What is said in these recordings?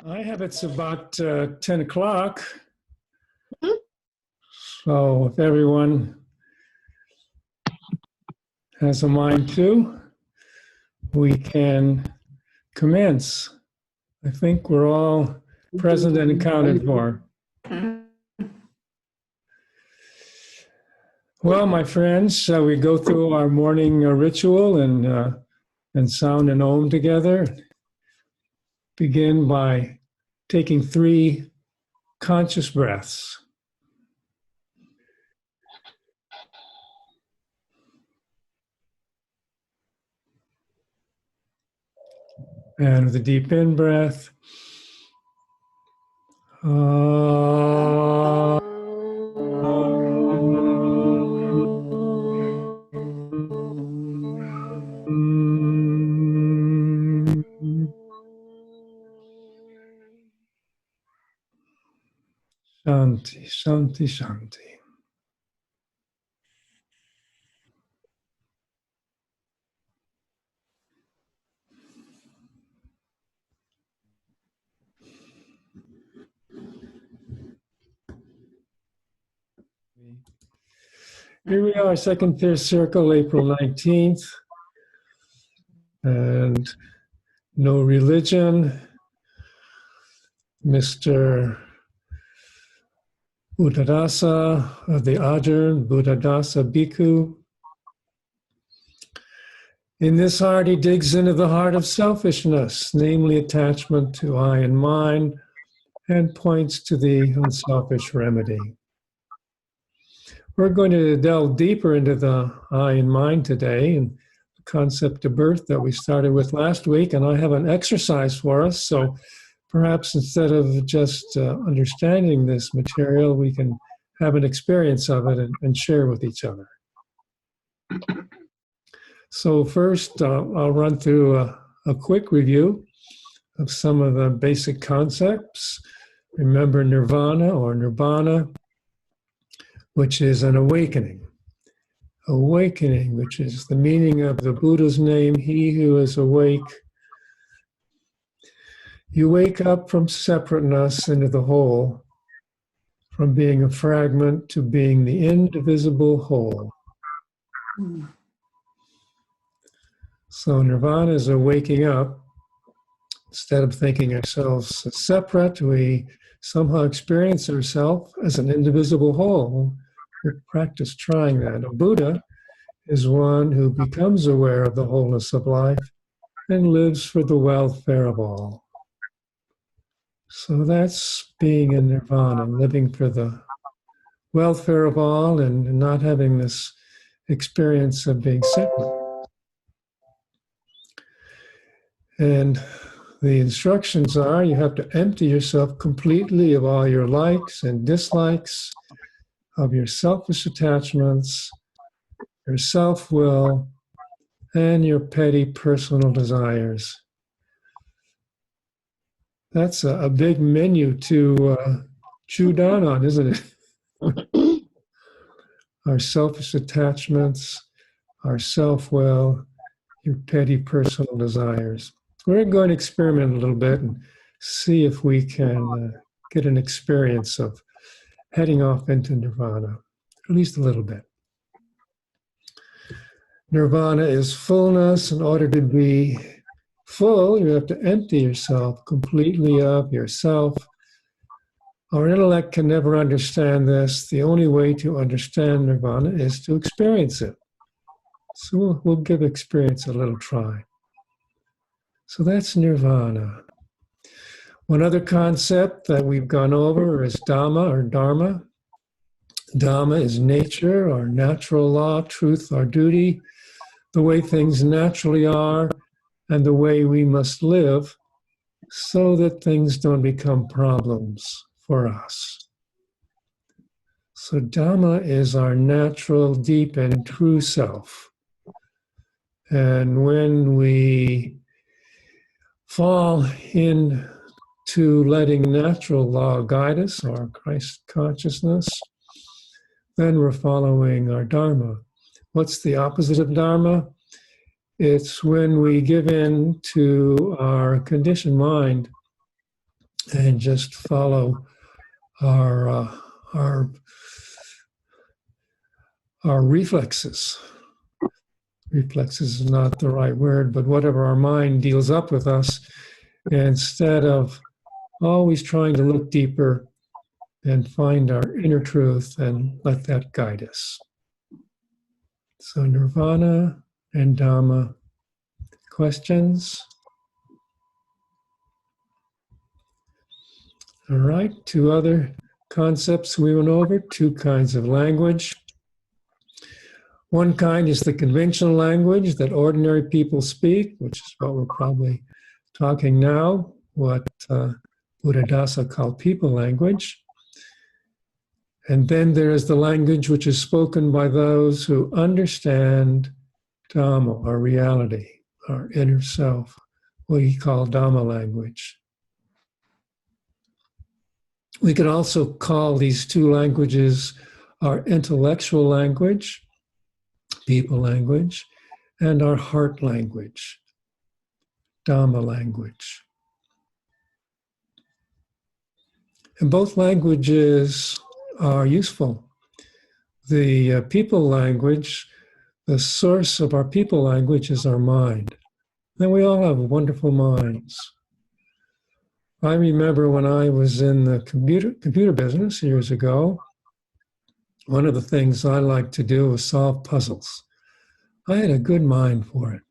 I have it's about 10 o'clock. Mhm. So if everyone has a mind to, we can commence. I think we're all present and accounted for. Well, my friends, shall we go through our morning ritual and sound an Om together? Begin by taking 3 conscious breaths. And with a deep in breath. Shanti, Shanti, Shanti. Here we are, second fifth circle, April 19th. And no religion. Mr. Buddhadasa of the Ajahn, Buddhadasa Bikkhu. In this heart, he digs into the heart of selfishness, namely attachment to I and mine, and points to the unselfish remedy. We're going to delve deeper into the I and mine today and the concept of birth that we started with last week, and I have an exercise for us. So perhaps instead of just understanding this material, we can have an experience of it and share with each other. So first, I'll run through a quick review of some of the basic concepts. Remember Nirvana or Nibbana, which is an awakening. Awakening, which is the meaning of the Buddha's name, he who is awake. You wake up from separateness into the whole, from being a fragment to being the indivisible whole. So nirvana is a waking up. Instead of thinking ourselves as separate, we somehow experience ourselves as an indivisible whole. We practice trying that. A Buddha is one who becomes aware of the wholeness of life and lives for the welfare of all. So that's being in nirvana, living for the welfare of all and not having this experience of being separate. And the instructions are you have to empty yourself completely of all your likes and dislikes, of your selfish attachments, your self-will, and your petty personal desires. That's a big menu to chew down on, isn't it? Our selfish attachments, our self-will, your petty personal desires. We're going to experiment a little bit and see if we can get an experience of heading off into nirvana, at least a little bit. Nirvana is fullness. In order to be full, you have to empty yourself completely of yourself. Our intellect can never understand this. The only way to understand nirvana is to experience it. So we'll give experience a little try. So that's nirvana. One other concept that we've gone over is Dhamma or Dharma. Dhamma is nature or natural law, truth or duty, the way things naturally are, and the way we must live so that things don't become problems for us. So Dhamma is our natural, deep, and true self. And when we fall into letting natural law guide us, or Christ consciousness, then we're following our Dharma. What's the opposite of Dharma? It's when we give in to our conditioned mind and just follow our our our reflexes. Reflexes is not the right word, but whatever our mind deals up with us, instead of always trying to look deeper and find our inner truth and let that guide us. So Nirvana and Dhamma. Questions? All right, two other concepts we went over, two kinds of language. One kind is the conventional language that ordinary people speak, which is what we're probably talking now, what Buddhadasa called people language. And then there is the language which is spoken by those who understand Dhamma, our reality, our inner self, what he called Dhamma language. We could also call these two languages our intellectual language, people language, and our heart language, Dhamma language. And both languages are useful. The people language, the source of our people language is our mind. And we all have wonderful minds. I remember when I was in the computer business years ago, one of the things I liked to do was solve puzzles. I had a good mind for it.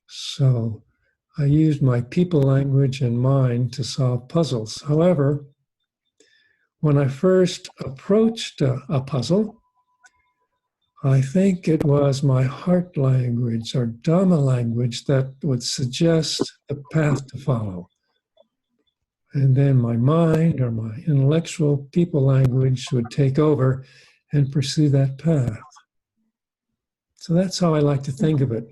So I used my people language and mind to solve puzzles. However, when I first approached a puzzle, I think it was my heart language or Dhamma language that would suggest the path to follow. And then my mind or my intellectual people language would take over and pursue that path. So that's how I like to think of it,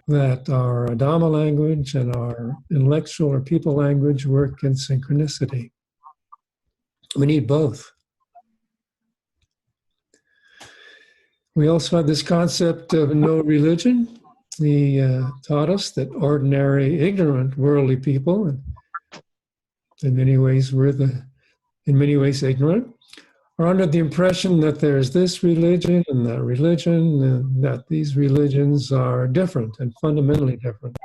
that our Dhamma language and our intellectual or people language work in synchronicity. We need both. We also have this concept of no religion. He taught us that ordinary, ignorant, worldly people, and in many ways ignorant, are under the impression that there's this religion and that religion, and that these religions are different and fundamentally different.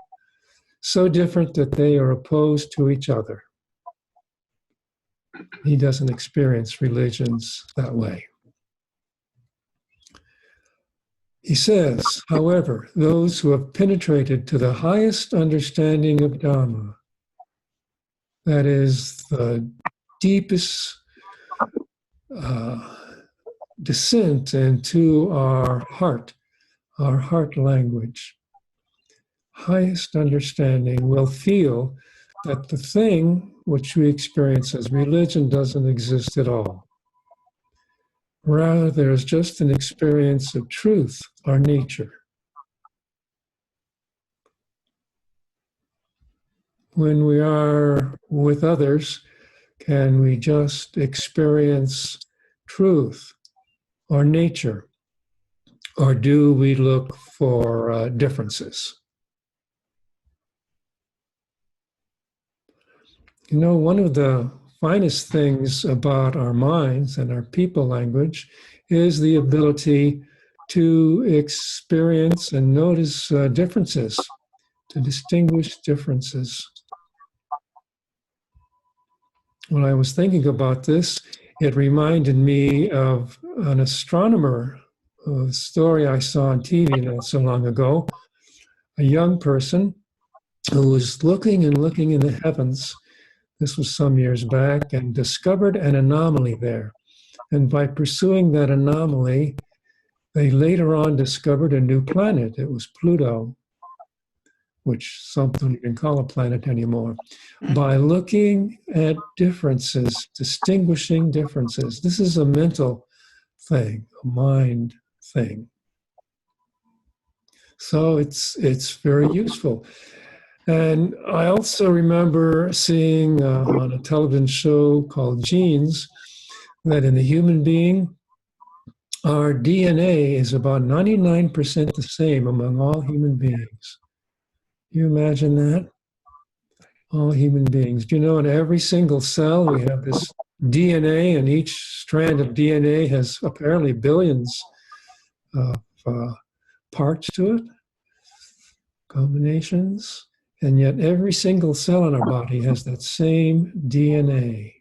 So different that they are opposed to each other. He doesn't experience religions that way. He says, however, those who have penetrated to the highest understanding of Dhamma, that is the deepest descent into our heart language, highest understanding, will feel that the thing which we experience as religion doesn't exist at all. Rather, there is just an experience of truth, our nature. When we are with others, can we just experience truth, our nature? Or do we look for differences? You know, one of the finest things about our minds and our people language is the ability to experience and notice differences, to distinguish differences. When I was thinking about this, it reminded me of an astronomer, a story I saw on TV not so long ago, a young person who was looking and looking in the heavens. This was some years back, and discovered an anomaly there. And by pursuing that anomaly, they later on discovered a new planet. It was Pluto, which some don't even call a planet anymore. By looking at differences, distinguishing differences. This is a mental thing, a mind thing. So it's very useful. And I also remember seeing on a television show called Genes that in the human being, our DNA is about 99% the same among all human beings. You imagine that? all human beings. Do you know in every single cell we have this DNA, and each strand of DNA has apparently billions of parts to it, combinations, and yet every single cell in our body has that same DNA.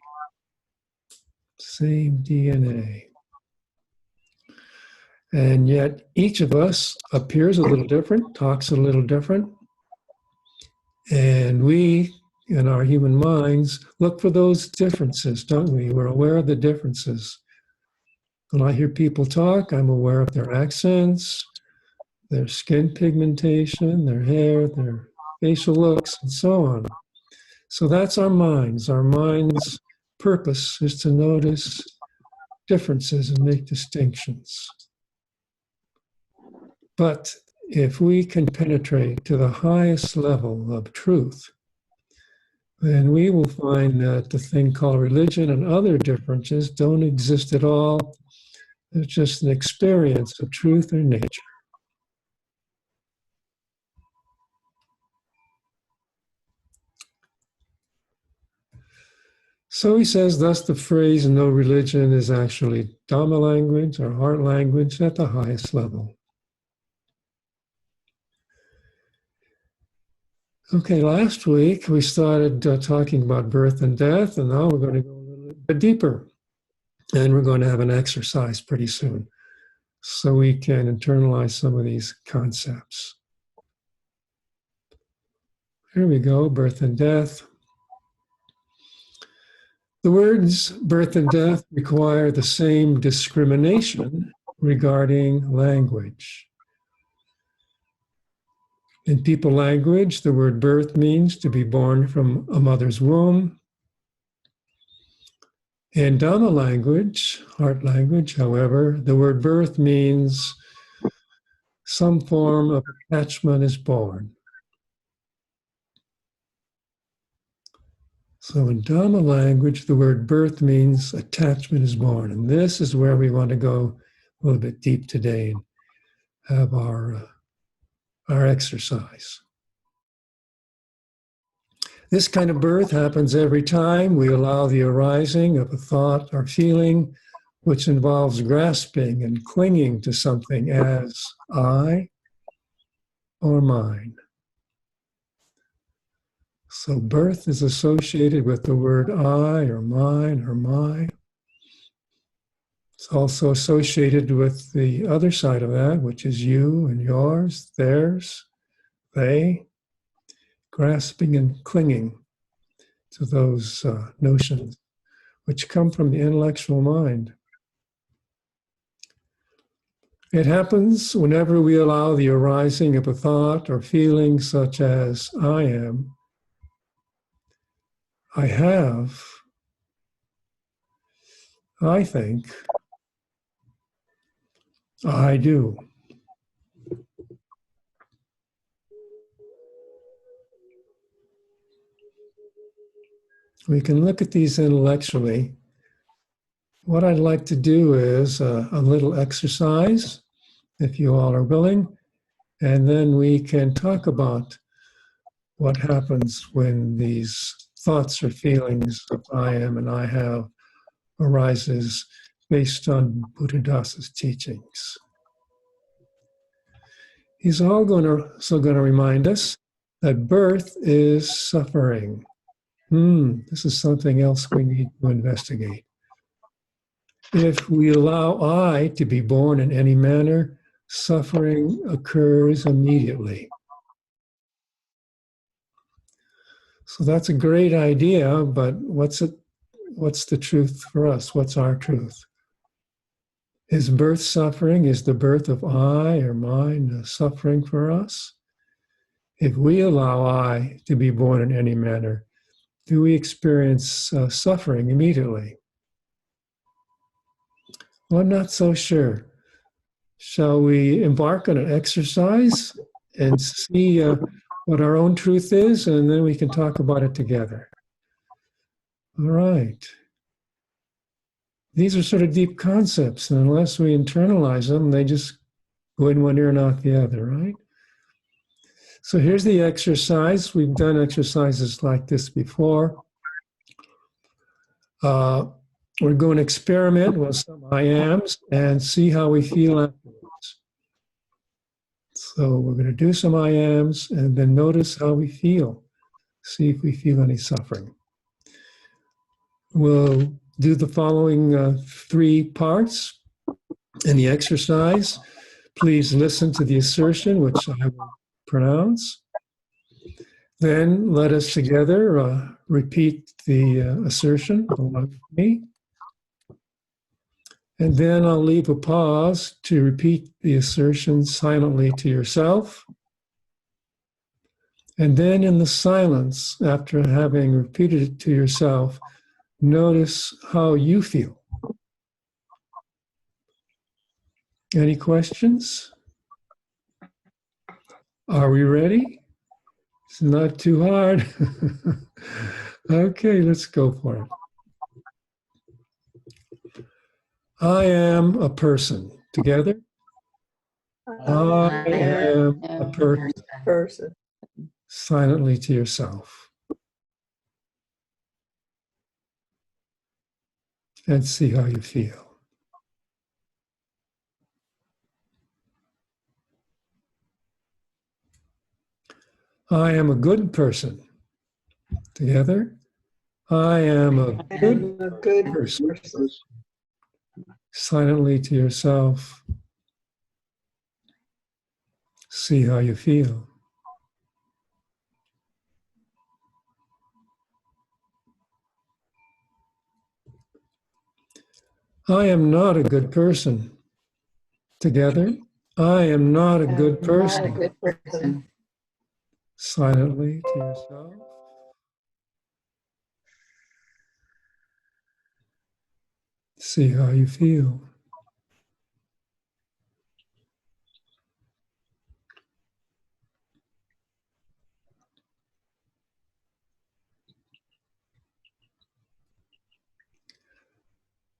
Same DNA. And yet each of us appears a little different, talks a little different, and we, in our human minds, look for those differences, don't we? We're aware of the differences. When I hear people talk, I'm aware of their accents, their skin pigmentation, their hair, their facial looks, and so on. So that's our minds. Our minds' purpose is to notice differences and make distinctions. But if we can penetrate to the highest level of truth, then we will find that the thing called religion and other differences don't exist at all. It's just an experience of truth or nature. So he says, thus the phrase no religion is actually Dhamma language or heart language at the highest level. Okay, last week we started talking about birth and death, and now we're going to go a little bit deeper. And we're going to have an exercise pretty soon so we can internalize some of these concepts. Here we go, birth and death. The words birth and death require the same discrimination regarding language. In people language, the word birth means to be born from a mother's womb. In Dhamma language, heart language, however, the word birth means some form of attachment is born. So in Dhamma language, the word birth means attachment is born. And this is where we want to go a little bit deep today and have our exercise. This kind of birth happens every time we allow the arising of a thought or feeling which involves grasping and clinging to something as I or mine. So birth is associated with the word I or mine or my. It's also associated with the other side of that, which is you and yours, theirs, they, grasping and clinging to those notions which come from the intellectual mind. It happens whenever we allow the arising of a thought or feeling such as I am, I have, I think, I do. We can look at these intellectually. What I'd like to do is a little exercise, if you all are willing, and then we can talk about what happens when these thoughts or feelings of I am and I have arises based on Buddhadasa's teachings. He's also going to remind us that birth is suffering. This is something else we need to investigate. If we allow I to be born in any manner, suffering occurs immediately. So that's a great idea, but what's the truth for us? What's our truth? Is birth suffering? Is the birth of I or mine suffering for us? If we allow I to be born in any manner, do we experience suffering immediately? Well, I'm not so sure. Shall we embark on an exercise and see what our own truth is, and then we can talk about it together? All right. These are sort of deep concepts, and unless we internalize them, they just go in one ear and out the other, right? So here's the exercise. We've done exercises like this before. We're going to experiment with some I ams and see how we feel afterwards. So we're going to do some I ams and then notice how we feel. See if we feel any suffering. We'll do the following 3 parts in the exercise. Please listen to the assertion, which I will pronounce. Then let us together repeat the assertion along with me. And then I'll leave a pause to repeat the assertion silently to yourself. And then in the silence, after having repeated it to yourself, notice how you feel. Any questions? Are we ready? It's not too hard. Okay, let's go for it. I am a person. Together. I am a person. Silently to yourself. And see how you feel. I am a good person. Together. I am a good person. Silently to yourself. See how you feel. I am not a good person. Together. I am not a good person. Silently to yourself. See how you feel.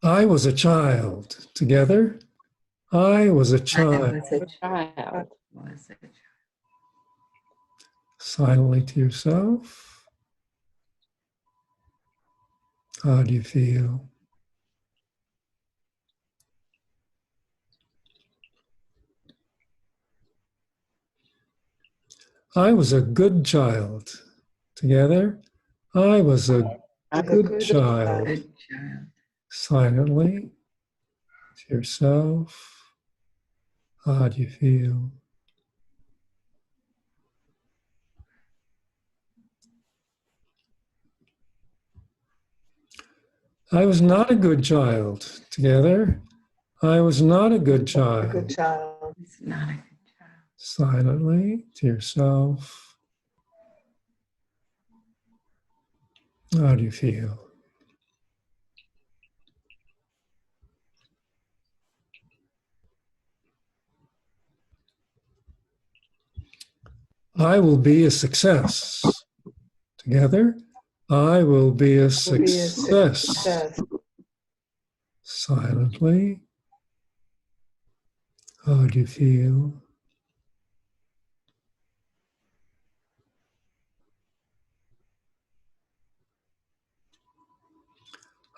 I was a child. Together. I was a child. Silently to yourself. How do you feel? I was a good child. Together. I was a good child. Silently to yourself. How do you feel? I was not a good child. Together. I was not a good child. Silently to yourself. How do you feel? I will be a success. Together. I will be a success. Silently. How do you feel?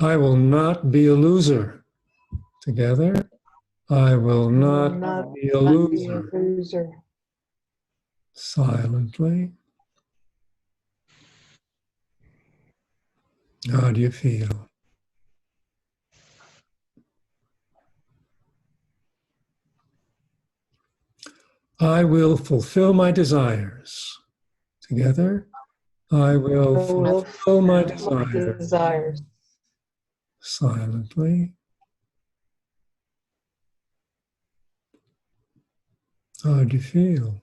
I will not be a loser. Together. I will not be a loser. Silently. How do you feel? I will fulfill my desires. Together. I will fulfill my desires. Silently. How do you feel?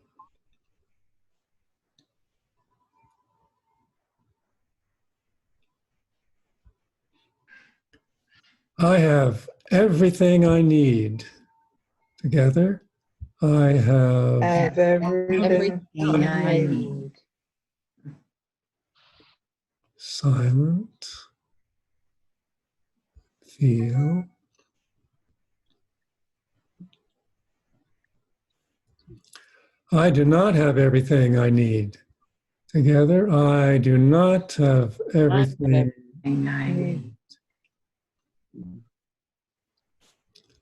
I have everything I need. Together. I have everything I need. silent. Feel. I do not have everything I need. Together, I do not have everything I need.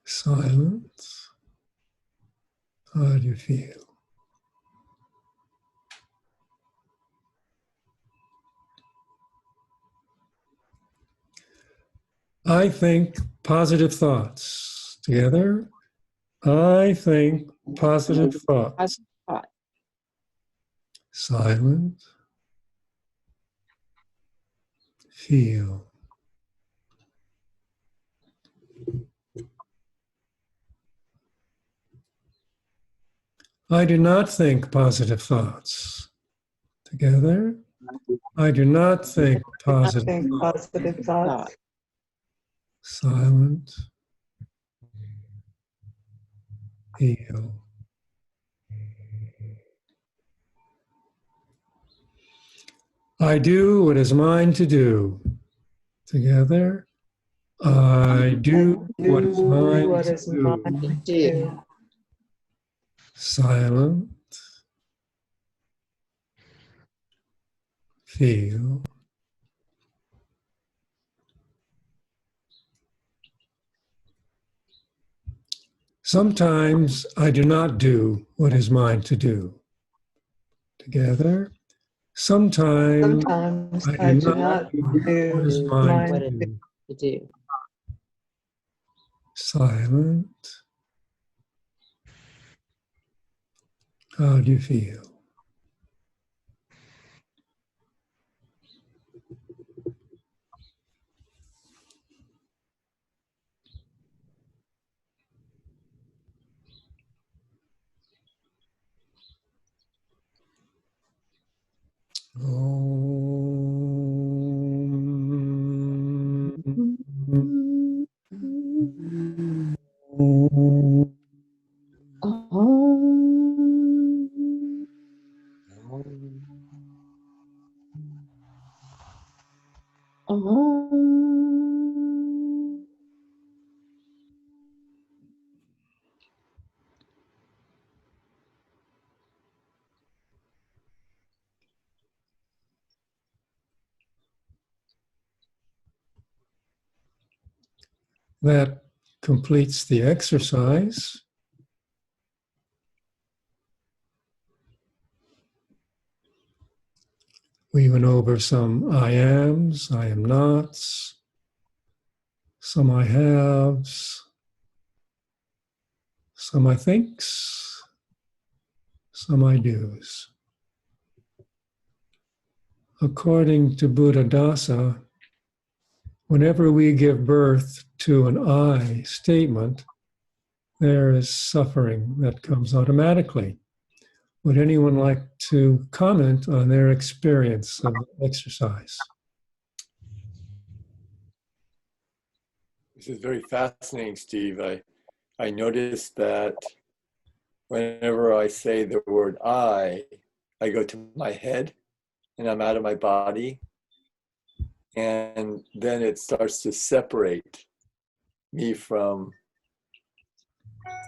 Silence. How do you feel? I think positive thoughts. Together, I think positive thoughts. Silent. Feel. I do not think positive thoughts. Together, I do not think positive thoughts. Positive thoughts. Silent. Feel. I do what is mine to do. Together, I do what is mine to do. Silent. Feel. Sometimes I do not do what is mine to do. Together. Sometimes I do not do what is mine to do. Silent. How do you feel? That completes the exercise. We went over some I ams, I am nots, some I haves, some I thinks, some I do's. According to Buddhadasa, whenever we give birth to an I statement, there is suffering that comes automatically. Would anyone like to comment on their experience of the exercise? This is very fascinating, Steve. I noticed that whenever I say the word I go to my head and I'm out of my body. And then it starts to separate me from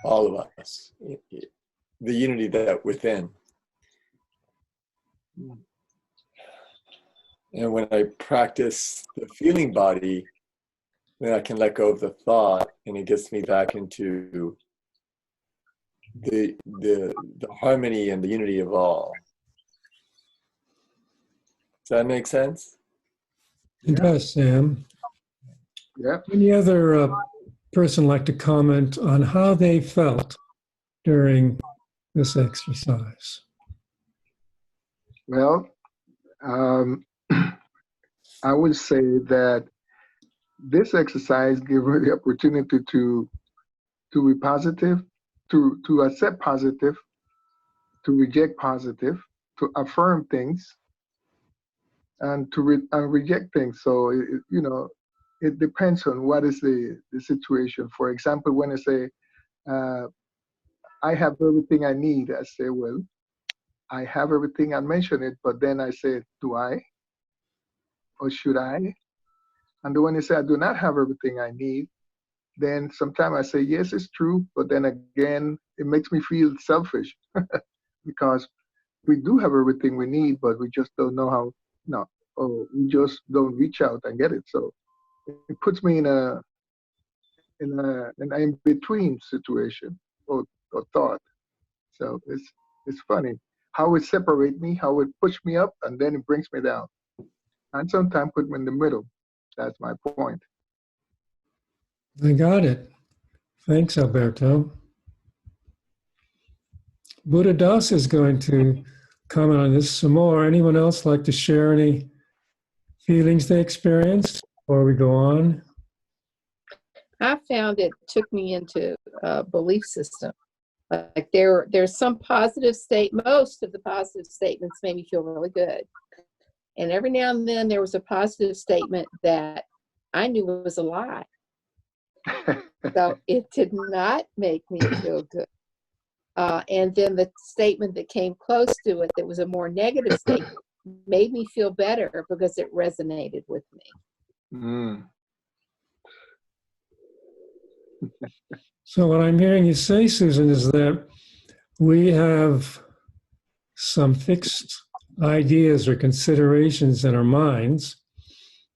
all of us, the unity that within. And when I practice the feeling body, then I can let go of the thought, and it gets me back into the harmony and the unity of all. Does that make sense? It does, Sam. Yeah. Any other person like to comment on how they felt during this exercise? Well, I would say that this exercise gives me the opportunity to be positive, to accept positive, to reject positive, to affirm things, and to reject things. So it depends on what is the situation. For example, when I say I have everything I need, I say, well, I have everything. I mention it, but then I say, do I, or should I? And when I say I do not have everything I need, then sometimes I say, yes, it's true, but then again, it makes me feel selfish. because we do have everything we need, but we just don't know how. No, or we just don't reach out and get it. So it puts me in an in between situation or thought. So it's funny how it separates me, how it pushes me up, and then it brings me down, and sometimes put me in the middle. That's my point. I got it. Thanks, Alberto. Buddhadasa is going to comment on this some more. Anyone else like to share any feelings they experienced before we go on? I found it took me into a belief system. Like there's some positive state. Most of the positive statements made me feel really good. And every now and then there was a positive statement that I knew was a lie. So it did not make me feel good. And then the statement that came close to it, that was a more negative statement, made me feel better because it resonated with me. Mm. So what I'm hearing you say, Susan, is that we have some fixed ideas or considerations in our minds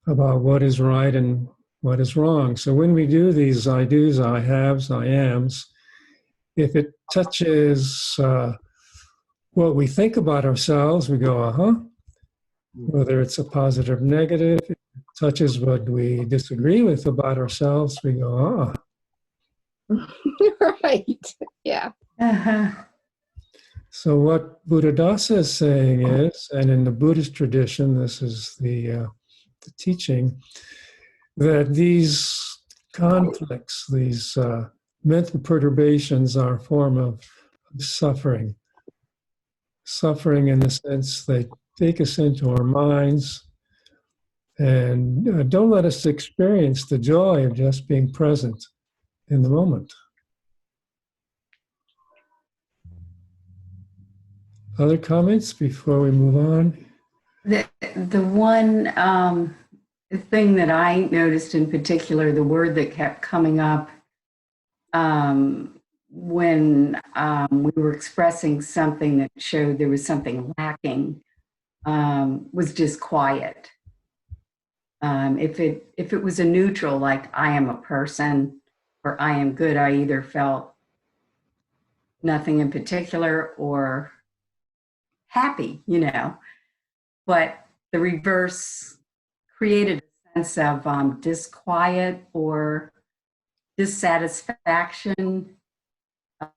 about what is right and what is wrong. So when we do these I do's, I haves, I ams, if it touches what we think about ourselves, we go, uh-huh. Whether it's a positive or negative, if it touches what we disagree with about ourselves, we go, Right. Yeah. Uh-huh. So what Buddhadasa is saying is, and in the Buddhist tradition, this is the teaching, that these conflicts, these mental perturbations are a form of suffering. Suffering in the sense they take us into our minds and don't let us experience the joy of just being present in the moment. Other comments before we move on? The one thing that I noticed in particular, the word that kept coming up when we were expressing something that showed there was something lacking, was disquiet. If it was a neutral, like I am a person or I am good, I either felt nothing in particular or happy, but the reverse created a sense of disquiet or dissatisfaction.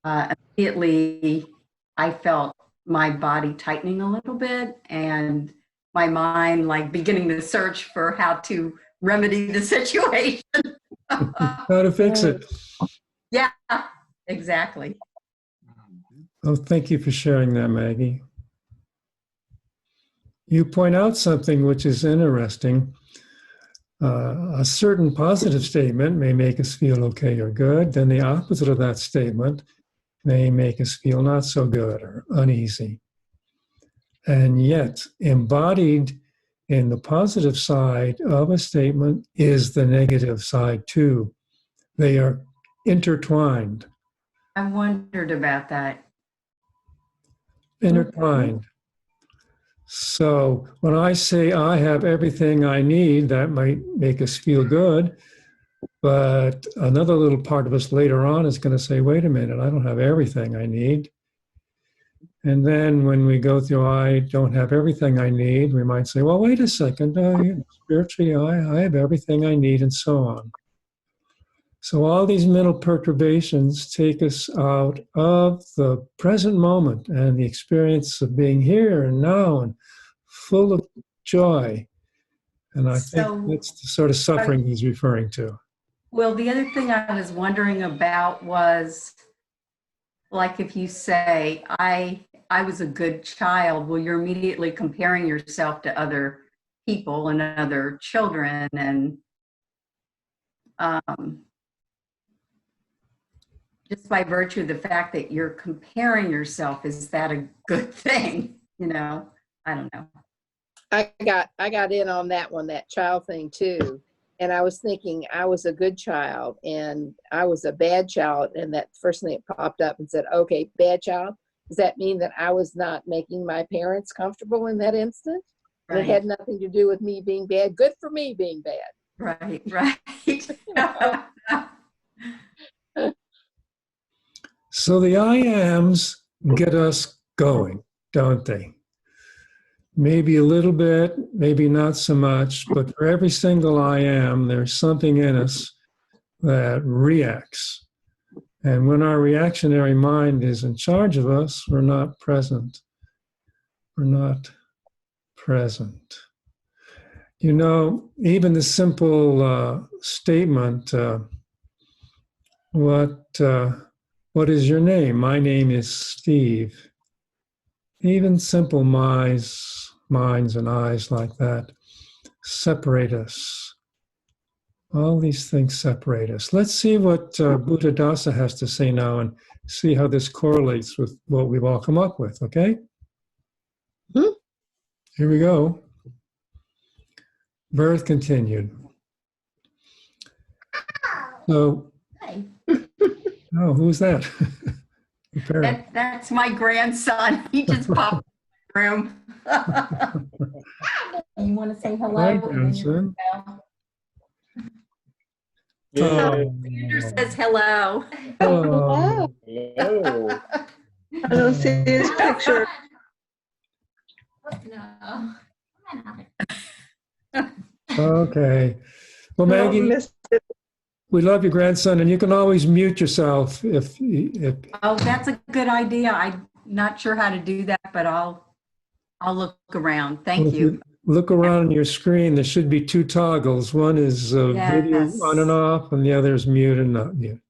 Immediately, I felt my body tightening a little bit and my mind like beginning to search for how to remedy the situation. How to fix it. Yeah, exactly. Oh, thank you for sharing that, Maggie. You point out something which is interesting. A certain positive statement may make us feel okay or good. Then the opposite of that statement may make us feel not so good or uneasy. And yet, embodied in the positive side of a statement is the negative side too. They are intertwined. I wondered about that. Intertwined. So when I say I have everything I need, that might make us feel good. But another little part of us later on is going to say, wait a minute, I don't have everything I need. And then when we go through, I don't have everything I need, we might say, well, wait a second, spiritually, I have everything I need, and so on. So all these mental perturbations take us out of the present moment and the experience of being here and now and full of joy. And I think that's the sort of suffering he's referring to. Well, the other thing I was wondering about was, like, if you say, I was a good child, well, you're immediately comparing yourself to other people and other children. And just by virtue of the fact that you're comparing yourself, is that a good thing? I don't know. I got in on that one, that child thing too. And I was thinking I was a good child and I was a bad child. And that first thing that popped up and said, okay, bad child, Does that mean that I was not making my parents comfortable in that instant? Right. It had nothing to do with me being bad. Good for me being bad. Right, right. So the I ams get us going, don't they? Maybe a little bit, maybe not so much, but for every single I am, there's something in us that reacts. And when our reactionary mind is in charge of us, we're not present. We're not present. You know, even the simple statement, what is your name? My name is Steve. Even simple minds and eyes like that separate us. All these things separate us. Let's see what Buddhadasa has to say now and see how this correlates with what we've all come up with, okay? Hmm? Here we go. Birth continued. So, oh, who's that? That's my grandson. He just popped in the room. You want to say hello? Hi, grandson. Peter says hello. Oh, Hello. I don't see his picture. No. okay. Well, No, Maggie, missed it. we love your grandson, and you can always mute yourself if Oh, that's a good idea. I'm not sure how to do that, but I'll look around. Thank if you. look around on your screen. There should be two toggles. One is video Yes. on and off, and the other is mute and not mute.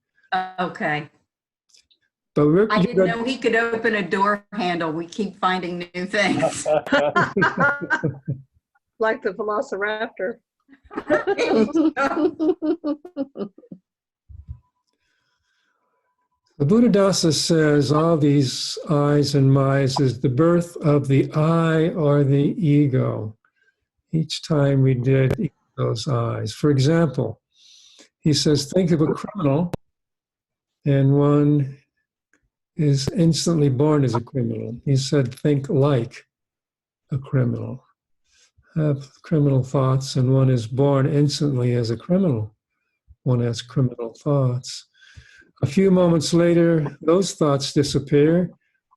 Okay. But I didn't know he could open a door handle. We keep finding new things. Like the velociraptor. The Buddhadasa says all these I's and my's is the birth of the I or the ego. Each time we did those I's. For example, he says, think of a criminal, and one is instantly born as a criminal. He said, think like a criminal. Have criminal thoughts, and one is born instantly as a criminal. One has criminal thoughts. A few moments later, those thoughts disappear.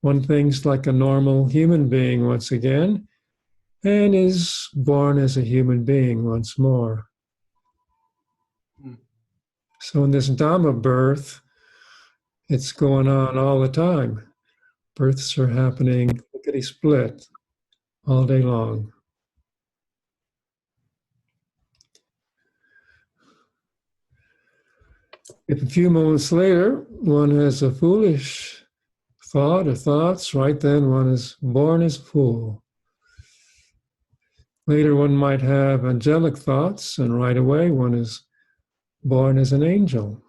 One thinks like a normal human being once again, and is born as a human being once more. So in this Dhamma birth, it's going on all the time. Births are happening lickety-split all day long. If a few moments later, one has a foolish thought or thoughts, right then one is born as a fool. Later, one might have angelic thoughts, and right away, one is born as an angel.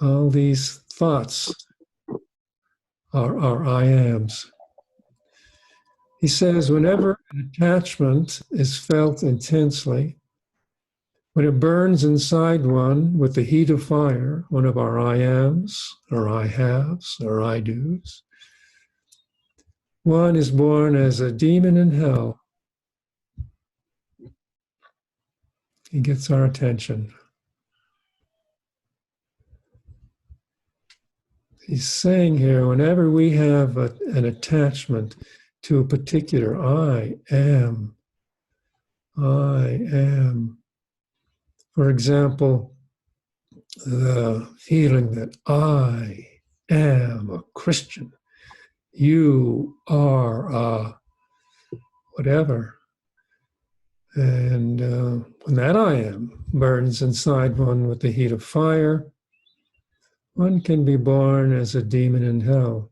All these thoughts are I ams. He says, whenever an attachment is felt intensely, when it burns inside one with the heat of fire, one of our I ams, or I haves, or I do's, one is born as a demon in hell. He gets our attention. He's saying here, whenever we have an attachment to a particular I am, for example, the feeling that I am a Christian, you are a whatever. And when that I am burns inside one with the heat of fire, one can be born as a demon in hell.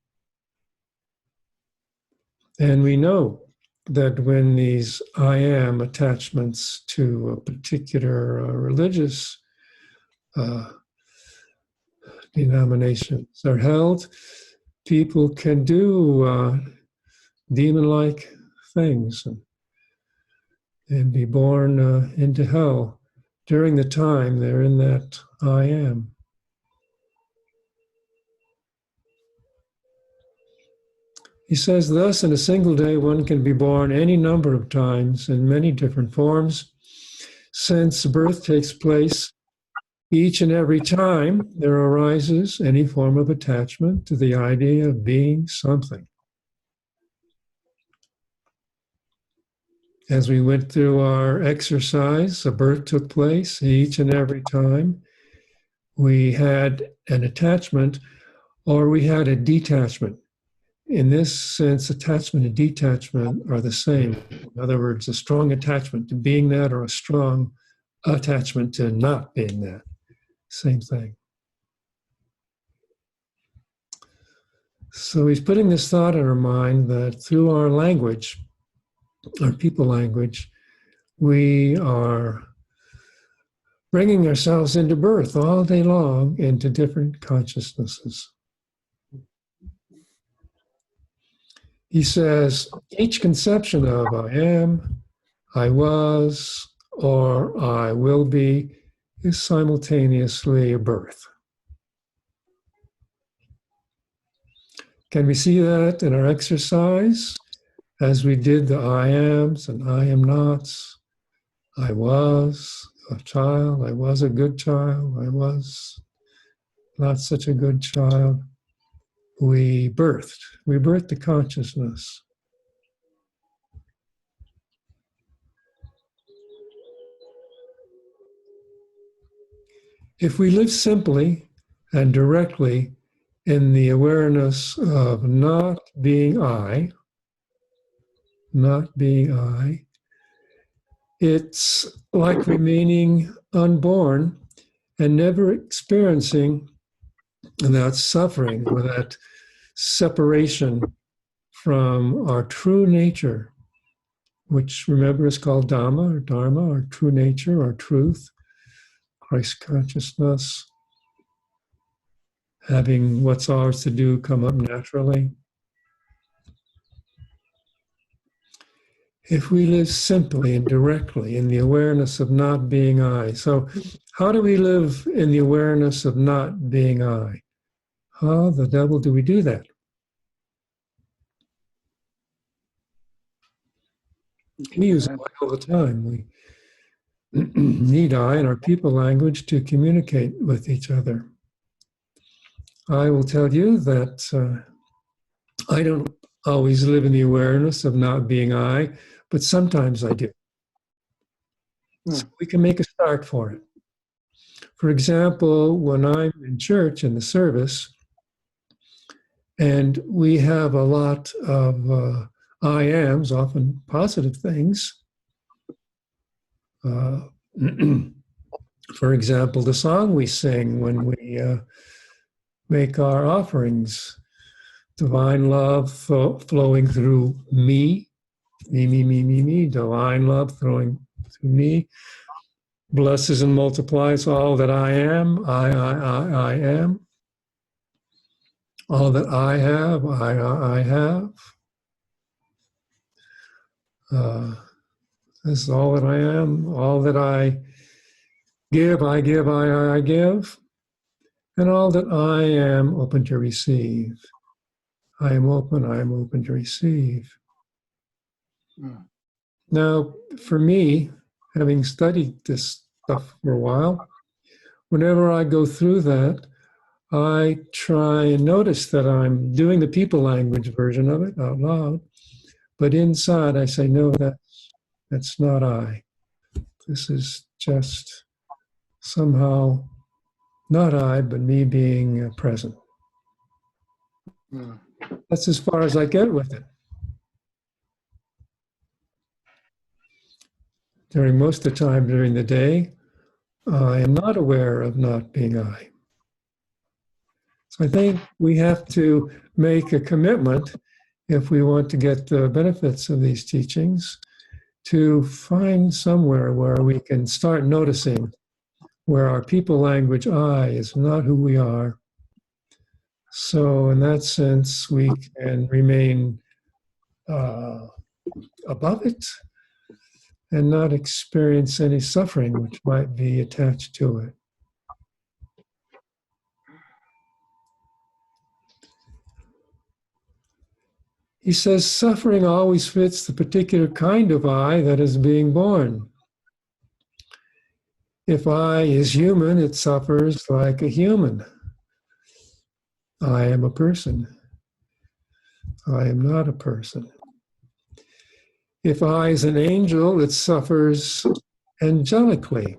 And we know that when these I am attachments to a particular religious denominations are held, people can do demon-like things and be born into hell during the time they're in that I am. He says, thus, in a single day, one can be born any number of times in many different forms. Since birth takes place each and every time, there arises any form of attachment to the idea of being something. As we went through our exercise, a birth took place each and every time. We had an attachment or we had a detachment. In this sense, attachment and detachment are the same. In other words, a strong attachment to being that or a strong attachment to not being that. Same thing. So he's putting this thought in our mind that through our language, our people language, we are bringing ourselves into birth all day long into different consciousnesses. He says, each conception of I am, I was, or I will be is simultaneously a birth. Can we see that in our exercise as we did the I ams and I am nots? I was a child, I was a good child, I was not such a good child. We birthed the consciousness. If we live simply and directly in the awareness of not being I, it's like remaining unborn and never experiencing that suffering or that separation from our true nature, which remember is called Dhamma or Dharma, our true nature, our truth, Christ consciousness, having what's ours to do come up naturally. If we live simply and directly in the awareness of not being I. So how do we live in the awareness of not being I? How the devil do we do that? We use I all the time. We need I in our people language to communicate with each other. I will tell you that I don't always live in the awareness of not being I, but sometimes I do. So we can make a start for it. For example, when I'm in church in the service, and we have a lot of I ams, often positive things. For example, the song we sing when we make our offerings, divine love flowing through me, divine love flowing through me, blesses and multiplies all that I am, I am. All that I have, I have. This is all that I am. All that I give, I give. And all that I am open to receive. I am open to receive. Now, for me, having studied this stuff for a while, whenever I go through that, I try and notice that I'm doing the people language version of it out loud, but inside I say, no, that's not I. This is just somehow not I, but me being present. That's as far as I get with it. During most of the time during the day, I am not aware of not being I. So I think we have to make a commitment, if we want to get the benefits of these teachings, to find somewhere where we can start noticing where our people language I is not who we are. So in that sense, we can remain above it and not experience any suffering which might be attached to it. He says suffering always fits the particular kind of I that is being born. If I is human, it suffers like a human. I am a person. I am not a person. If I is an angel, it suffers angelically.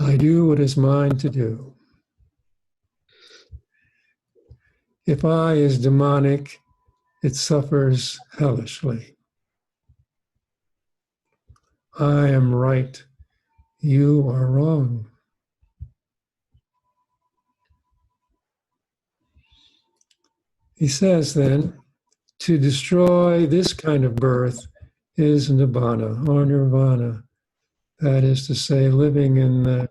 I do what is mine to do. If I is demonic, it suffers hellishly. I am right. You are wrong. He says then, to destroy this kind of birth is Nibbana or Nirvana. That is to say, living in the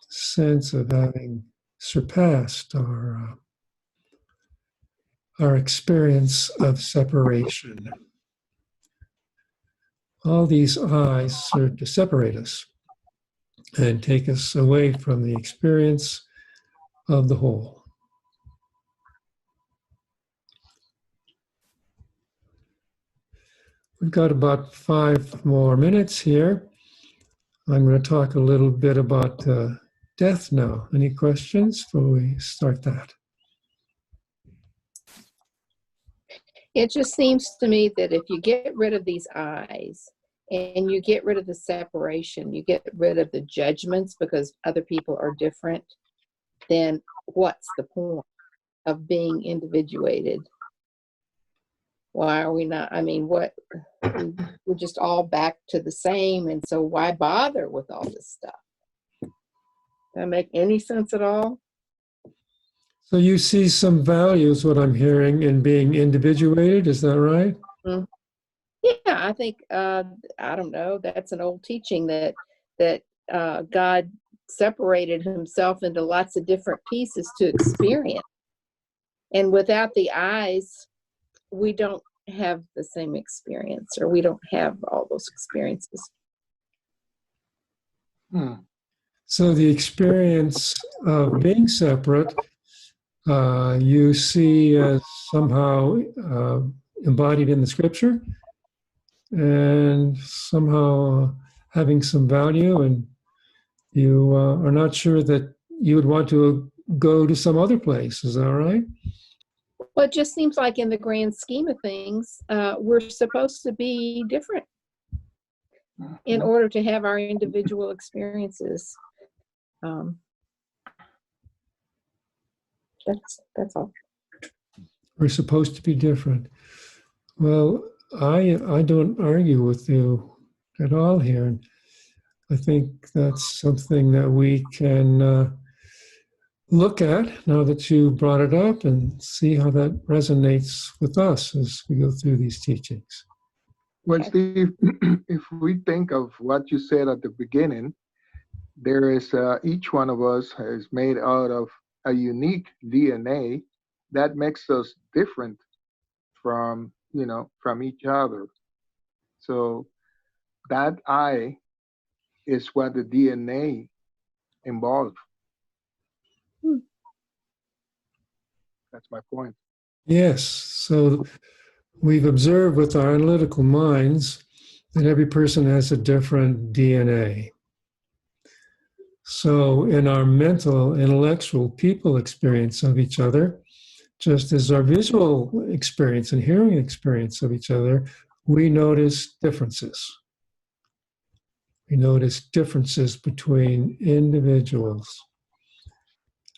sense of having surpassed our experience of separation. All these I's serve to separate us and take us away from the experience of the whole. We've got about 5 more minutes here. I'm going to talk a little bit about death now. Any questions before we start that? It just seems to me that if you get rid of these I's and you get rid of the separation, you get rid of the judgments because other people are different, then what's the point of being individuated? Why are we not? I mean, we're just all back to the same, and so why bother with all this stuff? Does that make any sense at all? So you see some values, what I'm hearing, in being individuated, is that right? Mm. Yeah, I think, I don't know, that's an old teaching that God separated himself into lots of different pieces to experience. And without the eyes, we don't have the same experience, or we don't have all those experiences. So the experience of being separate, you see as somehow embodied in the scripture and somehow having some value, and you are not sure that you would want to go to some other place. Is that right? Well, it just seems like in the grand scheme of things, we're supposed to be different in order to have our individual experiences. That's all. We're supposed to be different. Well, I don't argue with you at all here. And I think that's something that we can look at now that you brought it up and see how that resonates with us as we go through these teachings. Well, Steve, if we think of what you said at the beginning, there is each one of us is made out of a unique DNA that makes us different from each other. So that I is what the DNA involves. That's my point. Yes. So we've observed with our analytical minds that every person has a different DNA. So in our mental, intellectual, people experience of each other, just as our visual experience and hearing experience of each other, we notice differences. We notice differences between individuals.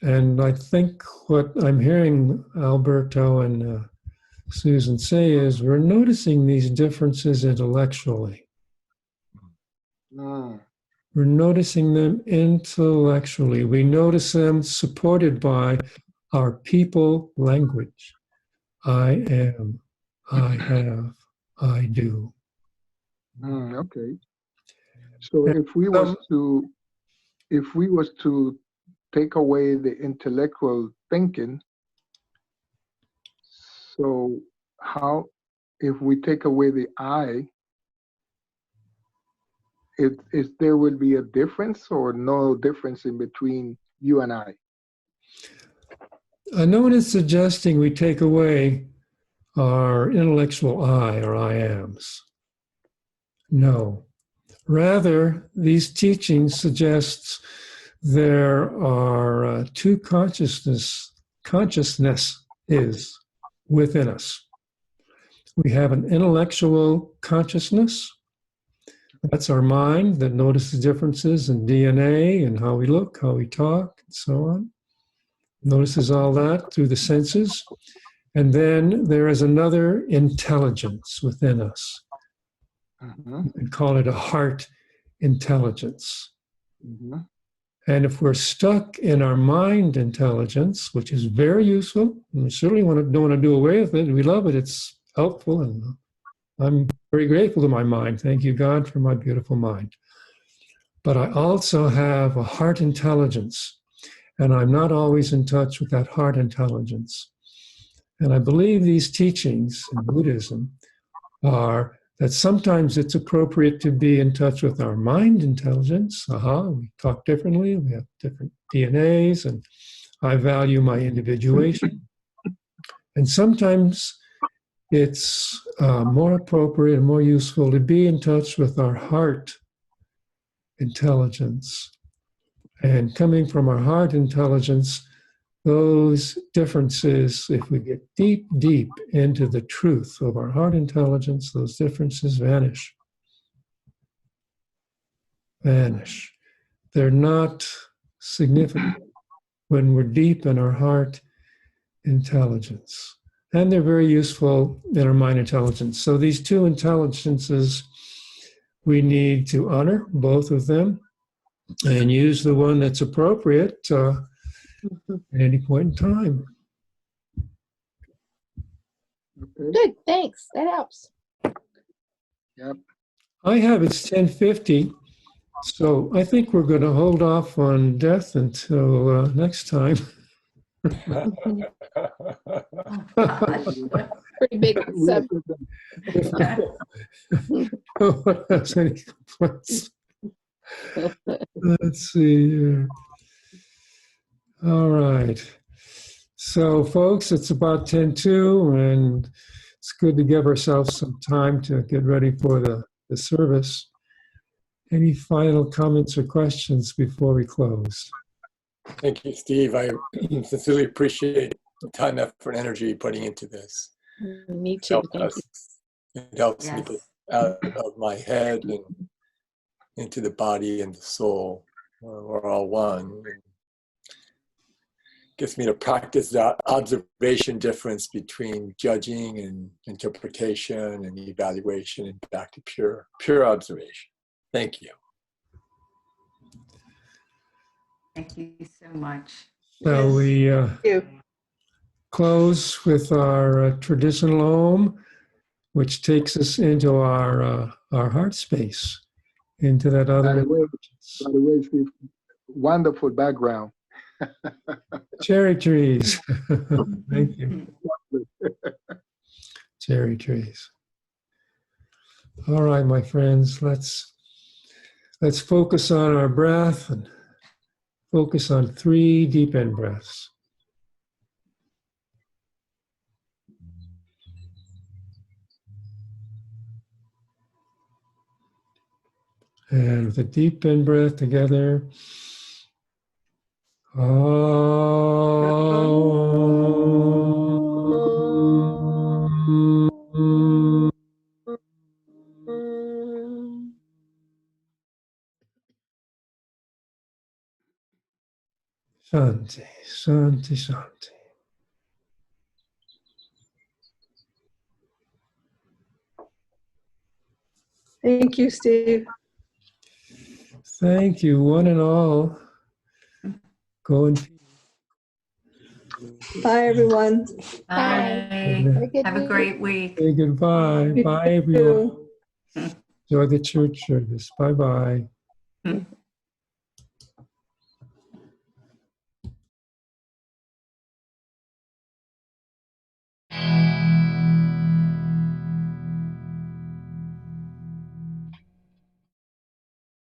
And I think what I'm hearing Alberto and Susan say is we're noticing these differences intellectually. We're noticing them intellectually. We notice them supported by our people language. I am, I have, I do. Okay. So if we was to take away the intellectual thinking, so how, if we take away the I, if there would be a difference or no difference in between you and I? no one is suggesting we take away our intellectual I or I ams. No. Rather, these teachings suggest there are two consciousness is within us. We have an intellectual consciousness. That's our mind that notices differences in DNA and how we look, how we talk, and so on. Notices all that through the senses. And then there is another intelligence within us. Mm-hmm. You can call it a heart intelligence. Mm-hmm. And if we're stuck in our mind intelligence, which is very useful, and we certainly don't want to do away with it, we love it, it's helpful, and I'm very grateful to my mind. Thank you, God, for my beautiful mind. But I also have a heart intelligence, and I'm not always in touch with that heart intelligence. And I believe these teachings in Buddhism are that sometimes it's appropriate to be in touch with our mind intelligence. We talk differently, we have different DNAs, and I value my individuation. And sometimes it's more appropriate and more useful to be in touch with our heart intelligence. And coming from our heart intelligence, those differences, if we get deep, deep into the truth of our heart intelligence, those differences vanish. Vanish. They're not significant when we're deep in our heart intelligence. And they're very useful in our mind intelligence. So these two intelligences, we need to honor both of them and use the one that's appropriate at any point in time. Okay. Good, thanks. That helps. Yep. I have it's 10:50, so I think we're going to hold off on death until next time. Pretty big subject. No one has any complaints. Let's see here. All right. So, folks, it's about 10:02, and it's good to give ourselves some time to get ready for the service. Any final comments or questions before we close? Thank you, Steve. I sincerely appreciate the time, effort, and energy you're putting into this. Me too. Thank you. It helps me Yes. get out of my head and into the body and the soul. We're all one. Gets me to practice that observation difference between judging and interpretation and evaluation, and back to pure observation. Thank you. Thank you so much. So we You. close with our traditional Om, which takes us into our heart space, into that By other the way, intelligence. Steve, wonderful background. Cherry trees. Thank you. Cherry trees. All right, my friends, let's focus on our breath and focus on 3 deep in breaths. And with a deep in breath together. Shanti, Shanti, Shanti. Thank you, Steve. Thank you, one and all. Go in peace. Bye, everyone. Bye. Have a good Have a week. great week. Say goodbye. You Bye, everyone. Enjoy the church service. Bye-bye.